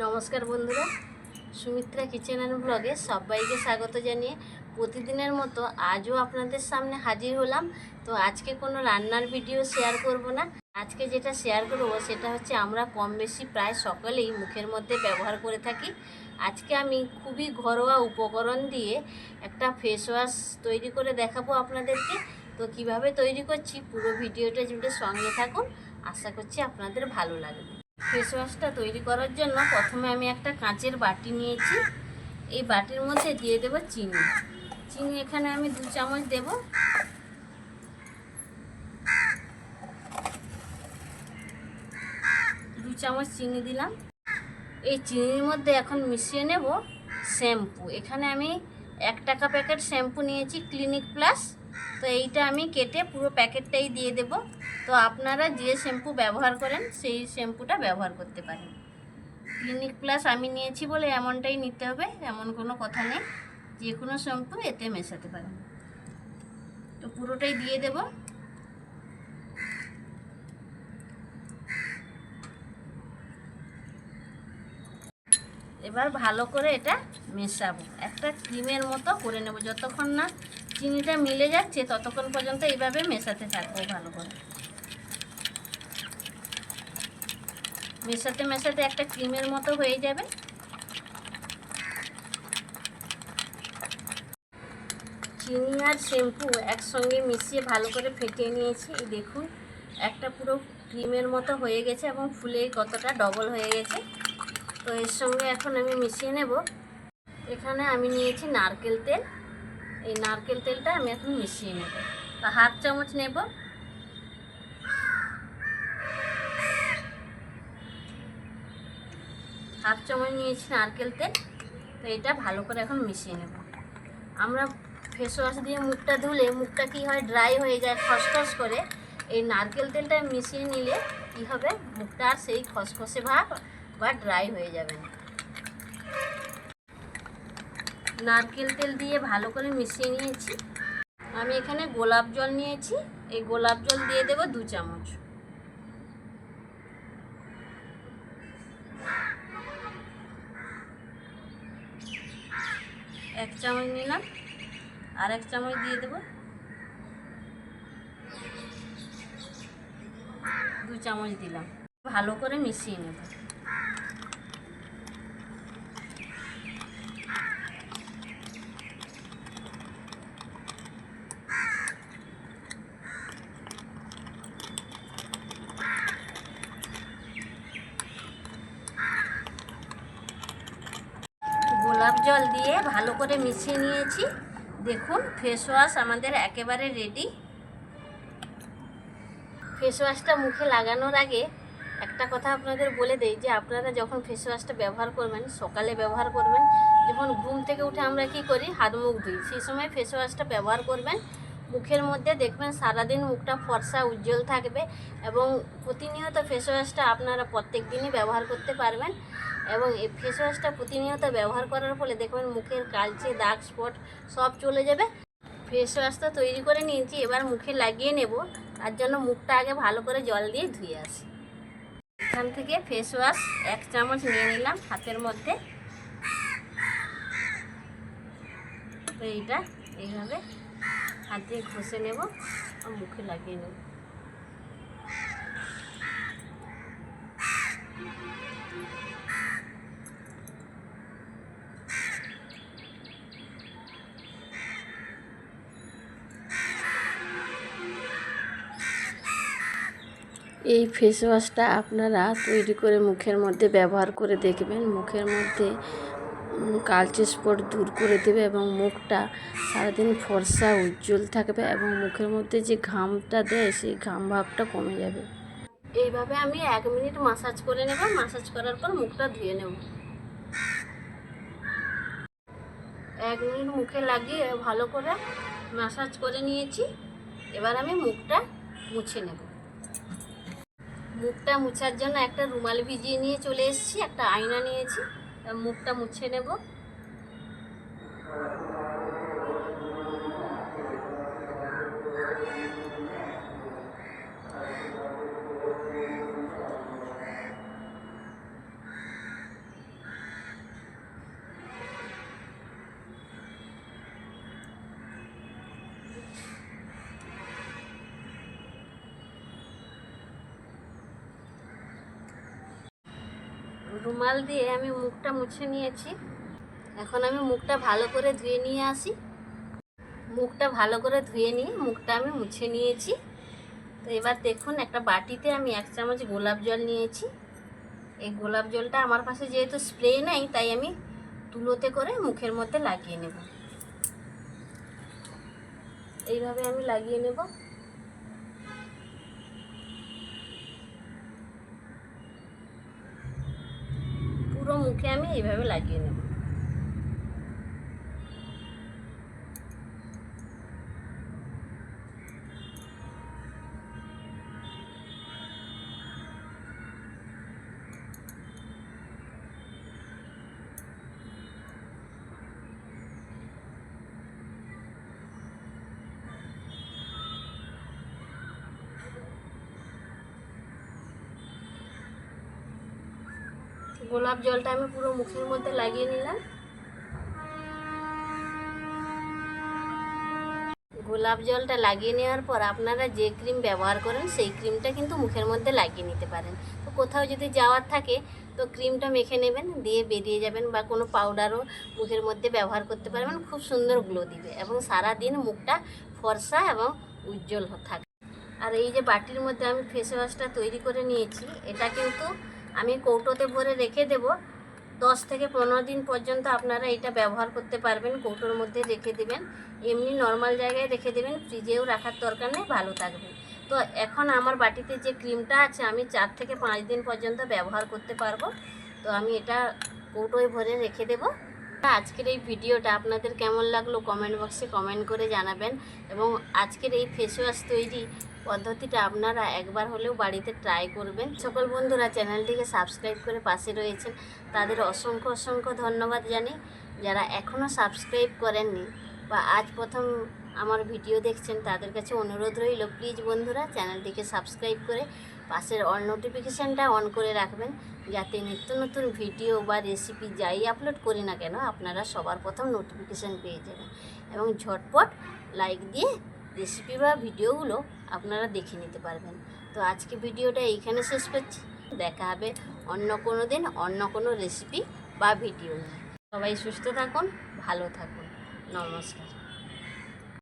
নমস্কার বন্ধুরা, Sumitra kitchen and ব্লগে সবাইকে স্বাগত জানিয়ে প্রতিদিনের মতো আজও আপনাদের সামনে হাজির হলাম। তো আজকে কোনো রান্নার ভিডিও শেয়ার করব না। আজকে যেটা শেয়ার করব সেটা হচ্ছে আমরা কম বেশি প্রায় সকলেই মুখের মধ্যে ব্যবহার করে থাকি। আজকে আমি খুবই ঘরোয়া উপকরণ দিয়ে একটা ফেস ওয়াশ তৈরি করে দেখাবো আপনাদেরকে। তো কিভাবে তৈরি করছি পুরো ভিডিওটা জুড়ে সঙ্গে থাকুন, আশা করছি আপনাদের ভালো লাগবে। ফেস ওয়াশটা তৈরি করার জন্য প্রথমে আমি একটা কাঁচের বাটি নিয়েছি। এই বাটির মধ্যে দিয়ে দেব চিনি। চিনি এখানে আমি 2 চামচ দেব। দু চামচ চিনি দিলাম। এই চিনির মধ্যে এখন মিশিয়ে নেব শ্যাম্পু। এখানে আমি 1 টাকা প্যাকেট শ্যাম্পু নিয়েছি, ক্লিনিক প্লাস। তো এইটা আমি কেটে পুরো প্যাকেটটাই দিয়ে দেব। তো আপনারা যে শ্যাম্পু ব্যবহার করেন সেই শ্যাম্পুটা ব্যবহার করতে পারেন। ক্লিনিক প্লাস আমি নিয়েছি বলে এমনটাই নিতে হবে এমন কোনো কথা নেই, যে কোনো শ্যাম্পু এতে মেশাতে পারেন। তো পুরোটাই দিয়ে দেব। এবার ভালো করে এটা মেশাবো, একটা ক্রিমের মতো করে নেব। যতক্ষণ না চিনিটা মিলে যাচ্ছে ততক্ষণ পর্যন্ত এইভাবে মেশাতে থাকবো ভালো করে। মেশাতে মেশাতে একটা ক্রিমের মতো হয়ে যাবে। চিনি আর শ্যাম্পু একসঙ্গে মিশিয়ে ভালো করে ফেটিয়ে নিয়েছি। এই দেখুন, একটা পুরো ক্রিমের মতো হয়ে গেছে এবং ফুলে কতটা ডবল হয়ে গেছে। তো এর সঙ্গে এখন আমি মিশিয়ে নেব। এখানে আমি নিয়েছি নারকেল তেল। এই নারকেল তেলটা আমি এখন মিশিয়ে নেব। তো 1/2 চামচ নেব। হাফ চামচ নিয়েছি নারকেল তেল। তো এটা ভালো করে এখন মিশিয়ে নেব। আমরা ফেস ওয়াশ দিয়ে মুখটা ধুলে মুখটা কী হয়, ড্রাই হয়ে যায়, খসখস করে। এই নারকেল তেলটা মিশিয়ে নিলে কী হবে, মুখটা আর সেই খসখসে ভাব বা ড্রাই হয়ে যাবে না। নারকেল তেল দিয়ে ভালো করে মিশিয়ে নিয়েছি। আমি এখানে গোলাপ জল নিয়েছি। এই গোলাপ জল দিয়ে দেব 2 চামচ। এক চামচ নিলাম, আর 1 চামচ দিয়ে দেব। 2 চামচ দিলাম। ভালো করে মিশিয়ে নেব। গোলাপ জল দিয়ে ভালো করে মিশিয়ে নিয়েছি। দেখুন, ফেস ওয়াশ আমাদের একেবারে রেডি। ফেস ওয়াশটা মুখে লাগানোর আগে একটা কথা আপনাদের বলে দেই, যে আপনারা যখন ফেস ওয়াশটা ব্যবহার করবেন সকালে ব্যবহার করবেন। যখন ঘুম থেকে উঠে আমরা কি করি, হাত মুখ ধুই, সেই সময় ফেস ওয়াশটা ব্যবহার করবেন। মুখের মধ্যে দেখবেন সারাদিন মুখটা ফর্সা উজ্জ্বল থাকবে এবং প্রতিনিয়ত ফেস ওয়াশটা আপনারা প্রত্যেক দিনই ব্যবহার করতে পারবেন। এবং এই ফেস ওয়াশটা প্রতিনিয়ত ব্যবহার করার ফলে দেখবেন মুখের কালচে দাগ স্পট সব চলে যাবে। ফেস ওয়াশটা তৈরি করে নিয়েছি, এবার মুখে লাগিয়ে নেব। তার জন্য মুখটা আগে ভালো করে জল দিয়ে ধুয়ে আসি। এখান থেকে ফেস ওয়াশ 1 চামচ নিয়ে নিলাম হাতের মধ্যে। তো এইটা এইভাবে হাত দিয়ে ঘষে নেব আর মুখে লাগিয়ে নেব। এই ফেস ওয়াশটা আপনারা তৈরি করে মুখের মধ্যে ব্যবহার করে দেখবেন। মুখের মধ্যে কালচে স্পট দূর করে দেবে এবং মুখটা সারাদিন ফর্সা উজ্জ্বল থাকবে এবং মুখের মধ্যে যে ঘামটা দেয় সেই ঘাম ভাবটা কমে যাবে। এইভাবে আমি 1 মিনিট মাসাজ করে নেব। মাসাজ করার পর মুখটা ধুয়ে নেব। 1 মিনিট মুখে লাগিয়ে ভালো করে মাসাজ করে নিয়েছি। এবার আমি মুখটা মুছে নেব। মুখটা মুছার জন্য একটা রুমাল ভিজিয়ে নিয়ে চলে এসেছি, একটা আয়না নিয়েছি। মুখটা মুছে নেব। রুমাল দিয়ে আমি মুখটা মুছে নিয়েছি। এখন আমি মুখটা ভালো করে ধুয়ে নিয়ে আসি। মুখটা ভালো করে ধুয়ে নিয়ে মুখটা আমি মুছে নিয়েছি। তো এবার দেখুন, একটা বাটিতে আমি 1 চামচ গোলাপ জল নিয়েছি। এই গোলাপ জলটা আমার কাছে যেহেতু স্প্রে নেই, তাই আমি তুলোতে করে মুখের মধ্যে লাগিয়ে নেব। এইভাবে আমি লাগিয়ে নেব। পুরো মুখে আমি এইভাবে লাগিয়ে নেব। গোলাপ জলটা আমি পুরো মুখের মধ্যে লাগিয়ে নিলাম। গোলাপ জলটা লাগিয়ে নেওয়ার পর আপনারা যে ক্রিম ব্যবহার করেন সেই ক্রিমটা কিন্তু মুখের মধ্যে লাগিয়ে নিতে পারেন। তো কোথাও যদি যাওয়ার থাকে তো ক্রিমটা মেখে নেবেন, দিয়ে বেরিয়ে যাবেন, বা কোনো পাউডারও মুখের মধ্যে ব্যবহার করতে পারবেন। খুব সুন্দর গ্লো দিবে এবং সারা দিন মুখটা ফর্সা এবং উজ্জ্বল থাকে। আর এই যে বাটির মধ্যে আমি ফেস ওয়াশটা তৈরি করে নিয়েছি, এটা কিন্তু আমি কৌটোতে ভরে রেখে দেব। 10 থেকে 15 দিন পর্যন্ত আপনারা এটা ব্যবহার করতে পারবেন। কৌটোর মধ্যে রেখে দেবেন, এমনি নর্মাল জায়গায় রেখে দেবেন, ফ্রিজেও রাখার দরকার নেই, ভালো থাকবে। তো এখন আমার বাটিতে যে ক্রিমটা আছে আমি 4 থেকে 5 দিন পর্যন্ত ব্যবহার করতে পারবো। তো আমি এটা কৌটোয় ভরে রেখে দেব। আজকের এই ভিডিওটা আপনাদের কেমন লাগলো কমেন্ট বক্সে কমেন্ট করে জানাবেন। এবং আজকের এই ফেস ওয়াশ তৈরি পদ্ধতিটা আপনারা একবার হলেও বাড়িতে ট্রাই করবেন। সকল বন্ধুরা চ্যানেলটিকে সাবস্ক্রাইব করে পাশে রয়েছেন, তাদের অসংখ্য অসংখ্য ধন্যবাদ জানি। যারা এখনও সাবস্ক্রাইব করেননি বা আজ প্রথম আমার ভিডিও দেখছেন, তাদের কাছে অনুরোধ রইল, প্লিজ বন্ধুরা চ্যানেলটিকে সাবস্ক্রাইব করে পাশের অল নোটিফিকেশানটা অন করে রাখবেন, যাতে নিত্য নতুন ভিডিও বা রেসিপি যাই আপলোড করি না কেন আপনারা সবার প্রথম নোটিফিকেশান পেয়ে যাবেন এবং ঝটপট লাইক দিয়ে রেসিপি বা ভিডিওগুলো আপনারা দেখে নিতে পারবেন। তো আজকে ভিডিওটা এইখানে শেষ করছি। দেখা হবে অন্য কোনো দিন অন্য কোনো রেসিপি বা ভিডিও নিয়ে। সবাই সুস্থ থাকুন, ভালো থাকুন। নমস্কার।